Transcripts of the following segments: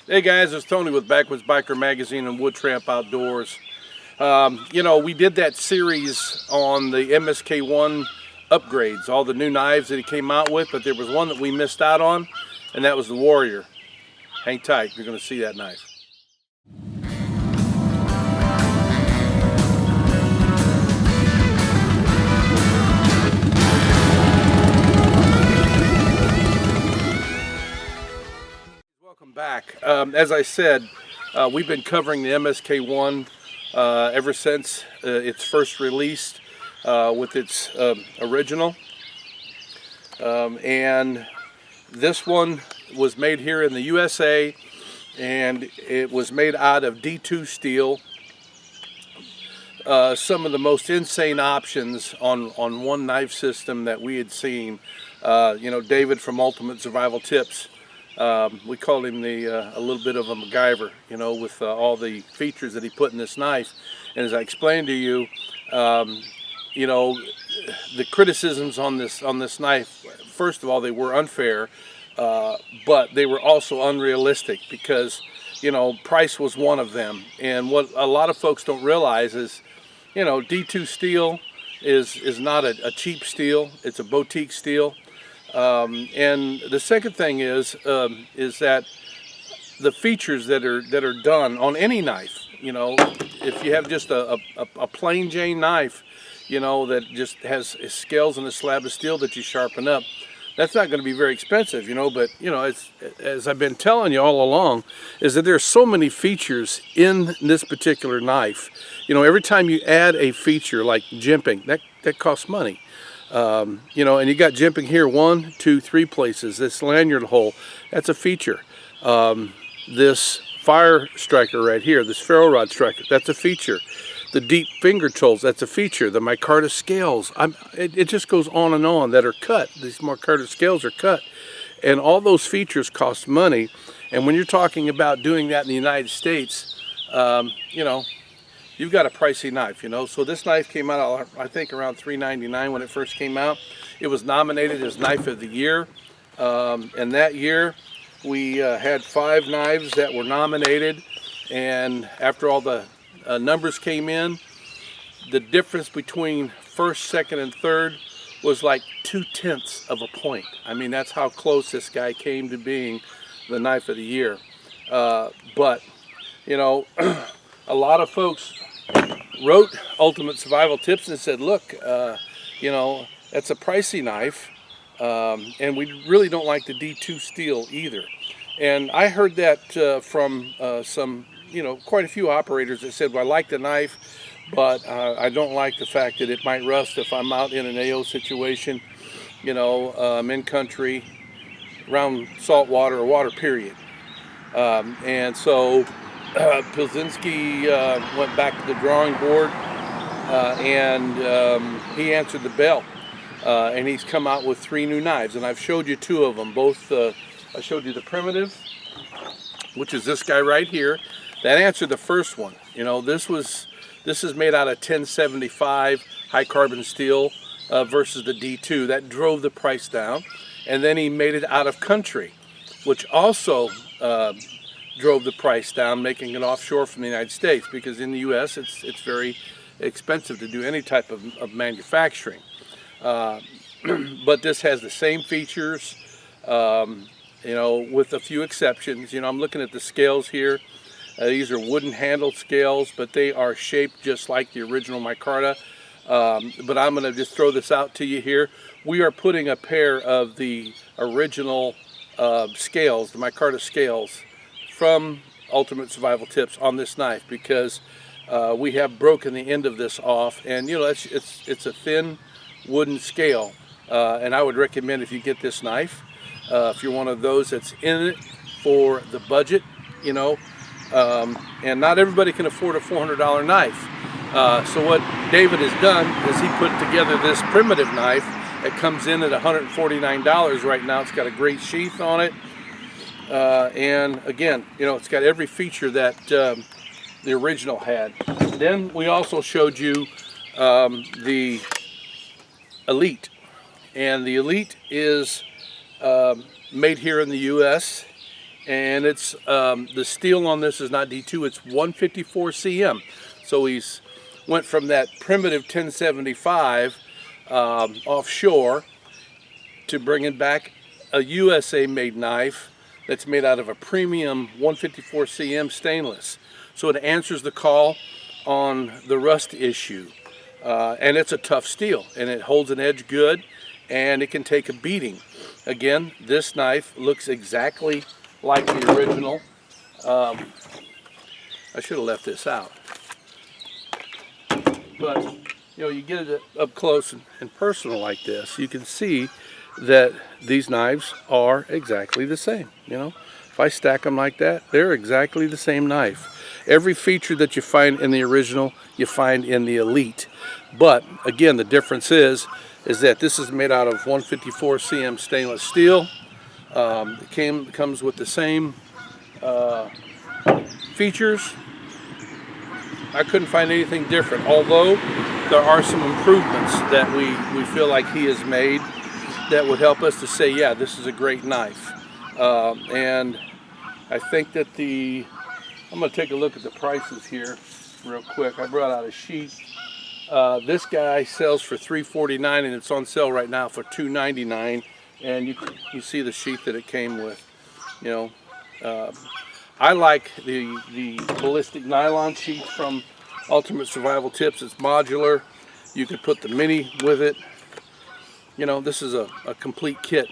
Hey guys, it's Tony with Backwoods Biker Magazine and Wood Tramp Outdoors. We did that series on the MSK1 upgrades, all the new knives that he came out with, but there was one that we missed out on, and that was the Warrior. Hang tight, you're going to see that knife. Welcome back. As I said, we've been covering the MSK1 ever since its first released with its original. And this one was made here in the USA, and it was made out of D2 steel. Some of the most insane options on one knife system that we had seen. David from Ultimate Survival Tips, we called him a little bit of a MacGyver, with all the features that he put in this knife. And as I explained to you, the criticisms on this knife, first of all, they were unfair, but they were also unrealistic because, price was one of them. And what a lot of folks don't realize is, D2 steel is not a cheap steel. It's a boutique steel. And the second thing is that the features that are done on any knife, if you have just a plain Jane knife, that just has scales and a slab of steel that you sharpen up, that's not going to be very expensive, but as I've been telling you all along, is that there's so many features in this particular knife. Every time you add a feature like jimping, that costs money. And you got jimping here 1, 2, 3 places. This lanyard hole, that's a feature. This fire striker right here, this ferro rod striker, that's a feature. The deep finger tools, that's a feature. The micarta scales, it just goes on and on that are cut. These micarta scales are cut. And all those features cost money. And when you're talking about doing that in the United States, you've got a pricey knife, So this knife came out, I think, around $3.99 when it first came out. It was nominated as Knife of the Year. And that year, we had 5 knives that were nominated. And after all the numbers came in, the difference between first, second, and third was like 0.2 of a point. I mean, that's how close this guy came to being the Knife of the Year. But, a lot of folks wrote Ultimate Survival Tips and said, look, that's a pricey knife, and we really don't like the D2 steel either. And I heard that from some, quite a few operators that said, well, I like the knife, but I don't like the fact that it might rust if I'm out in an AO situation, in country, around salt water or water, period. And so Pilzinski went back to the drawing board, and he answered the bell, and he's come out with 3 new knives, and I've showed you 2 of them. Both I showed you the Primitive, which is this guy right here. That answered the first one. This is made out of 1075 high carbon steel versus the D2. That drove the price down. And then he made it out of country, which also drove the price down, making it offshore from the United States, because in the US it's very expensive to do any type of manufacturing. But this has the same features, with a few exceptions. I'm looking at the scales here. These are wooden handled scales, but they are shaped just like the original micarta. But I'm going to just throw this out to you here. We are putting a pair of the original scales, the micarta scales, from Ultimate Survival Tips on this knife, because we have broken the end of this off, and it's a thin wooden scale, and I would recommend, if you get this knife, if you're one of those that's in it for the budget, and not everybody can afford a $400 knife. So what David has done is he put together this Primitive knife. It comes in at $149 right now. It's got a great sheath on it. And again, it's got every feature that the original had. Then we also showed you the Elite. And the Elite is made here in the US, and it's the steel on this is not D2, it's 154 cm. So he's went from that primitive 1075 offshore to bringing back a USA made knife that's made out of a premium 154 cm stainless. So it answers the call on the rust issue, and it's a tough steel, and it holds an edge good, and it can take a beating. Again, this knife looks exactly like the original. I should have left this out, but you know, you get it up close and personal like this, you can see that these knives are exactly the same. You know, if I stack them like that, they're exactly the same knife. Every feature that you find in the original, you find in the Elite. But again, the difference is that this is made out of 154 cm stainless steel. It comes with the same features. I couldn't find anything different, although there are some improvements that we feel like he has made that would help us to say, yeah, this is a great knife. And I think that I'm going to take a look at the prices here real quick. I brought out a sheet. This guy sells for $349, and it's on sale right now for $299. And you see the sheet that it came with. You know, I like the ballistic nylon sheet from Ultimate Survival Tips. It's modular. You could put the mini with it. You know, this is a complete kit.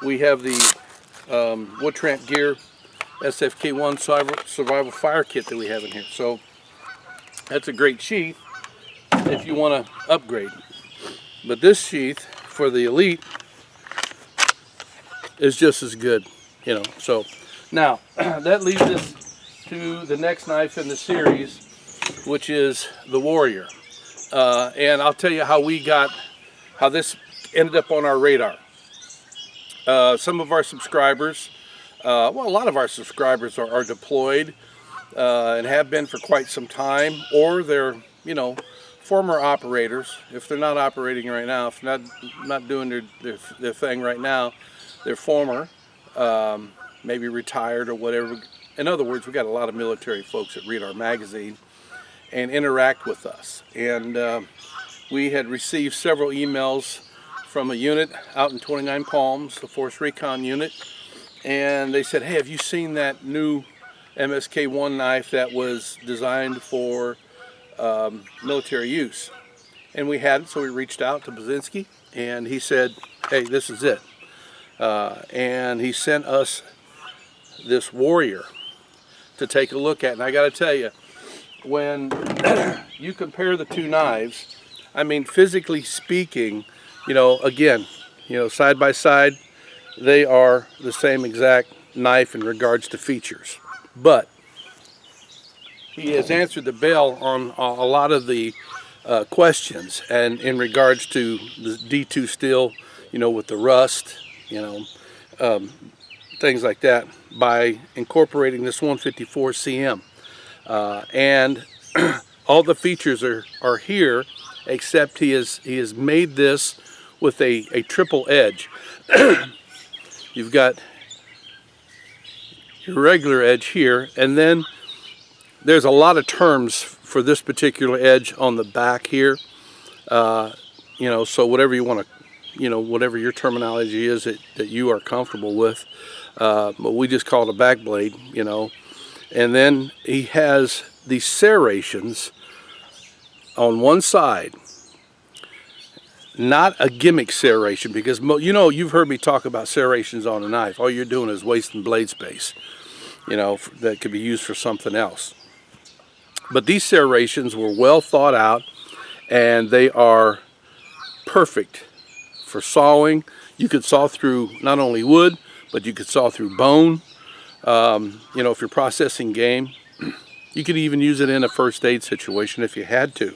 We have the Wood Tramp Gear MSK1 Survival Fire Kit that we have in here. So that's a great sheath if you want to upgrade. But this sheath for the Elite is just as good, you know. So now that leads us to the next knife in the series, which is the Warrior. And I'll tell you how this ended up on our radar. Some of our subscribers, well, a lot of our subscribers are deployed and have been for quite some time, or they're, you know, former operators. If they're not operating right now, if they're not doing their thing right now, they're former, maybe retired or whatever. In other words, we got a lot of military folks that read our magazine and interact with us. And we had received several emails from a unit out in 29 Palms, the Force Recon unit, and they said, hey, have you seen that new MSK1 knife that was designed for military use? And we hadn't, so we reached out to Basinski, and he said, hey, this is it. And he sent us this Warrior to take a look at. And I got to tell you, when you compare the two knives, I mean, physically speaking, you know, again, you know, side by side, they are the same exact knife in regards to features. But he has answered the bell on a lot of the questions, and in regards to the D2 steel, you know, with the rust, you know, things like that, by incorporating this 154 cm. And all the features are here, except he has made this with a triple edge. You've got your regular edge here, and then there's a lot of terms for this particular edge on the back here. You know, so whatever you want to, you know, whatever your terminology is that you are comfortable with, but we just call it a back blade, you know. And then he has these serrations on one side. Not a gimmick serration, because you know, you've heard me talk about serrations on a knife. All you're doing is wasting blade space, you know, that could be used for something else. But these serrations were well thought out, and they are perfect for sawing. You could saw through not only wood, but you could saw through bone. You know, if you're processing game, you could even use it in a first aid situation if you had to.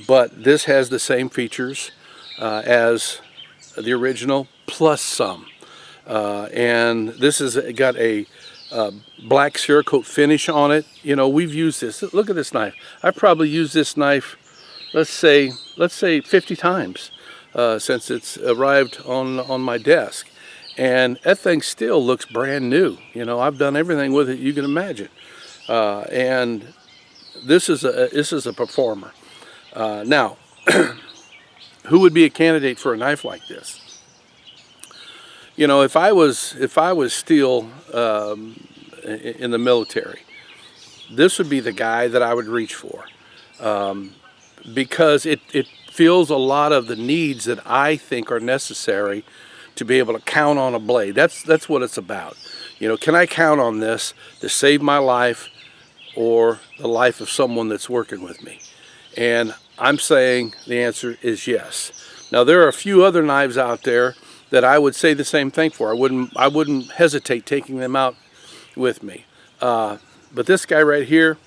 But this has the same features as the original, plus some. And this has got a black Cerakote finish on it. You know, we've used this. Look at this knife. I probably used this knife, let's say 50 times since it's arrived on my desk. and that thing still looks brand new. You know, I've done everything with it you can imagine, and this is a performer. Now, who would be a candidate for a knife like this? You know, if I was still in the military, this would be the guy that I would reach for, because it fills a lot of the needs that I think are necessary to be able to count on a blade. That's what it's about. You know, can I count on this to save my life or the life of someone that's working with me? And I'm saying the answer is yes. Now, there are a few other knives out there that I would say the same thing for. I wouldn't hesitate taking them out with me. But this guy right here,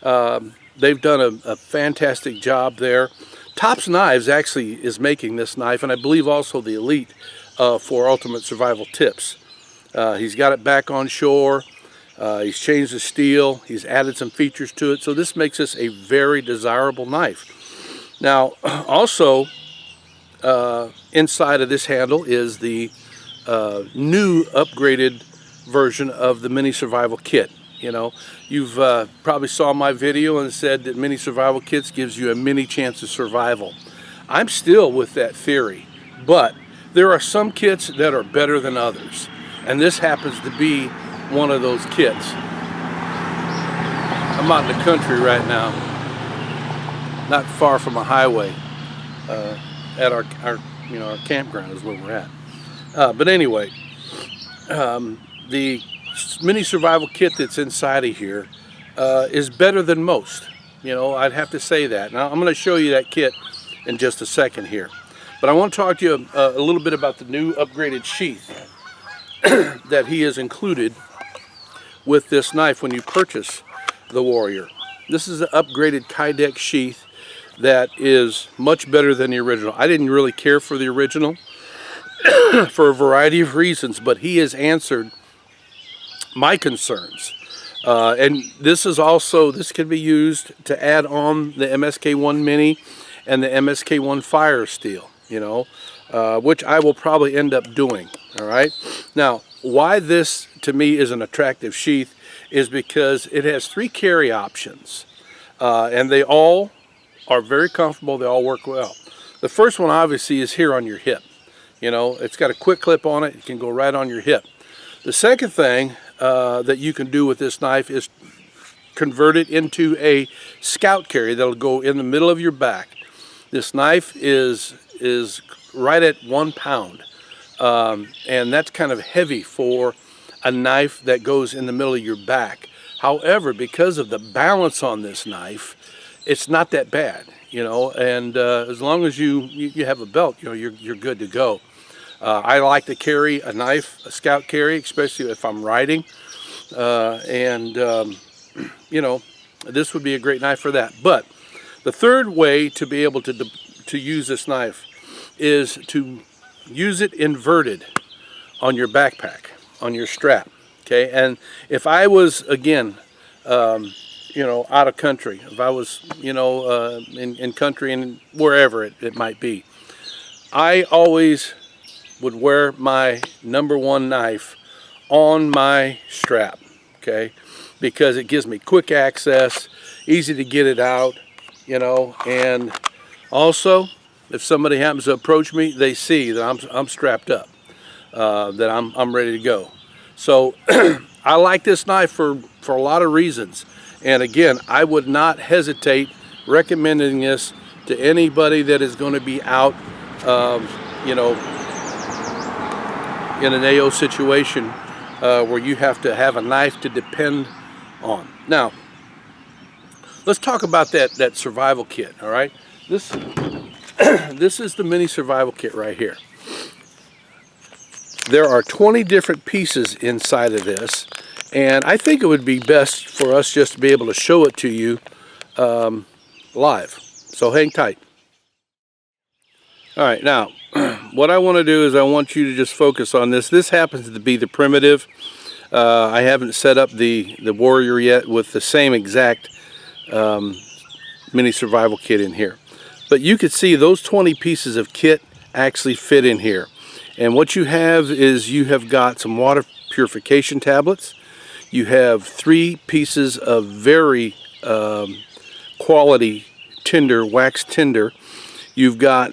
they've done a fantastic job there. Tops Knives actually is making this knife, and I believe also the Elite for Ultimate Survival Tips. He's got it back on shore. He's changed the steel. He's added some features to it. So this makes this a very desirable knife. Now, also, inside of this handle is the new upgraded version of the Mini Survival Kit. You know, you've probably saw my video and said that Mini Survival Kits gives you a mini chance of survival. I'm still with that theory, but there are some kits that are better than others, and this happens to be one of those kits. I'm out in the country right now, not far from a highway. At our campground is where we're at. But anyway, the Mini Survival Kit that's inside of here is better than most. You know, I'd have to say that. Now, I'm going to show you that kit in just a second here. But I want to talk to you a little bit about the new upgraded sheath that he has included with this knife when you purchase the Warrior. This is an upgraded Kydex sheath that is much better than the original. I didn't really care for the original for a variety of reasons, but he has answered my concerns. And this can be used to add on the MSK1 Mini and the MSK1 Fire Steel, you know, which I will probably end up doing. All right. Now, why this to me is an attractive sheath is because it has 3 carry options, and they all are very comfortable. They all work well. The first one obviously is here on your hip. You know, it's got a quick clip on it. It can go right on your hip. The second thing that you can do with this knife is convert it into a scout carry that'll go in the middle of your back. This knife is right at 1 pound, and that's kind of heavy for a knife that goes in the middle of your back. However, because of the balance on this knife, it's not that bad, you know, and as long as you have a belt, you know, you're good to go. I like to carry a knife, a scout carry, especially if I'm riding, you know, this would be a great knife for that. But the third way to be able to use this knife is to use it inverted on your backpack, on your strap. Okay, and if I was, again, you know, out of country, if I was, you know, in country and wherever it might be, I always would wear my #1 knife on my strap, okay, because it gives me quick access, easy to get it out, you know, and also if somebody happens to approach me, they see that I'm strapped up, that I'm ready to go. So I like this knife for a lot of reasons. And again, I would not hesitate recommending this to anybody that is going to be out, you know, in an AO situation where you have to have a knife to depend on. Now, let's talk about that survival kit. All right, this is the Mini Survival Kit right here. There are 20 different pieces inside of this, and I think it would be best for us just to be able to show it to you live. So hang tight. All right, now what I want to do is I want you to just focus on this. This happens to be the primitive. I haven't set up the Warrior yet with the same exact Mini Survival Kit in here. But you can see those 20 pieces of kit actually fit in here. And what you have is you have got some water purification tablets. You have 3 pieces of very quality tinder, wax tinder. You've got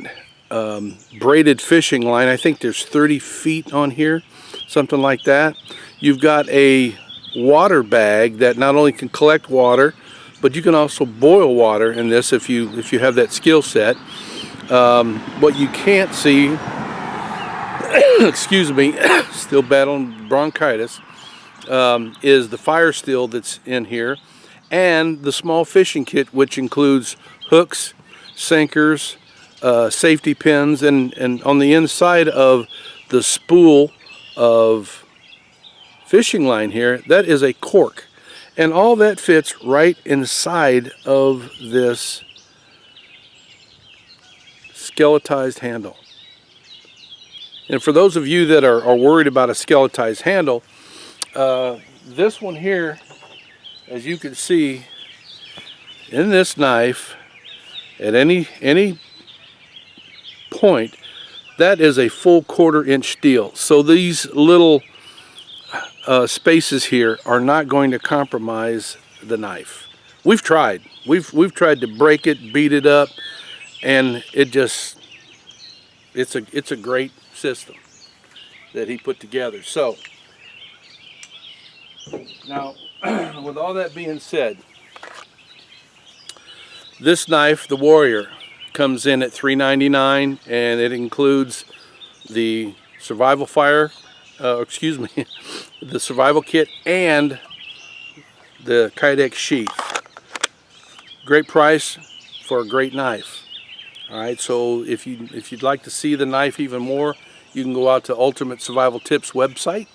braided fishing line. I think there's 30 feet on here, something like that. You've got a water bag that not only can collect water, but you can also boil water in this if you have that skill set. What you can't see, excuse me, still battling bronchitis, is the fire steel that's in here, and the small fishing kit, which includes hooks, sinkers, safety pins, and on the inside of the spool of fishing line here, that is a cork, and all that fits right inside of this skeletized handle. And for those of you that are worried about a skeletized handle, this one here, as you can see in this knife, at any point, that is a full 1/4 inch steel. So these little spaces here are not going to compromise the knife. We've tried. We've tried to break it, beat it up, and it's a great system that he put together. So now, with all that being said, this knife, the Warrior, comes in at $3.99, and it includes the survival fire, the survival kit and the Kydex sheath. Great price for a great knife. All right, so if you'd like to see the knife even more, you can go out to Ultimate Survival Tips website,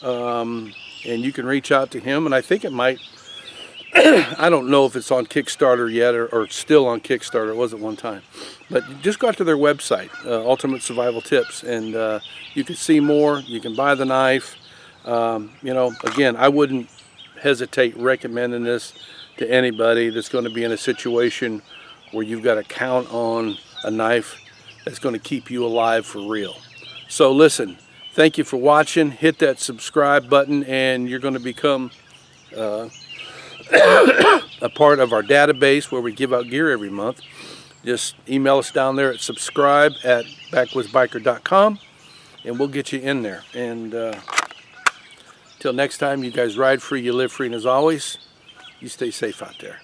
and you can reach out to him. And I think it might, I don't know if it's on Kickstarter yet or still on Kickstarter. It was at one time, but just go out to their website, Ultimate Survival Tips, and you can see more. You can buy the knife. You know, again, I wouldn't hesitate recommending this to anybody that's going to be in a situation where you've got to count on a knife that's going to keep you alive for real. So listen, thank you for watching. Hit that subscribe button, and you're going to become a part of our database where we give out gear every month. Just email us down there at subscribe@backwoodsbiker.com, and we'll get you in there. And till next time, you guys ride free, you live free, and as always, you stay safe out there.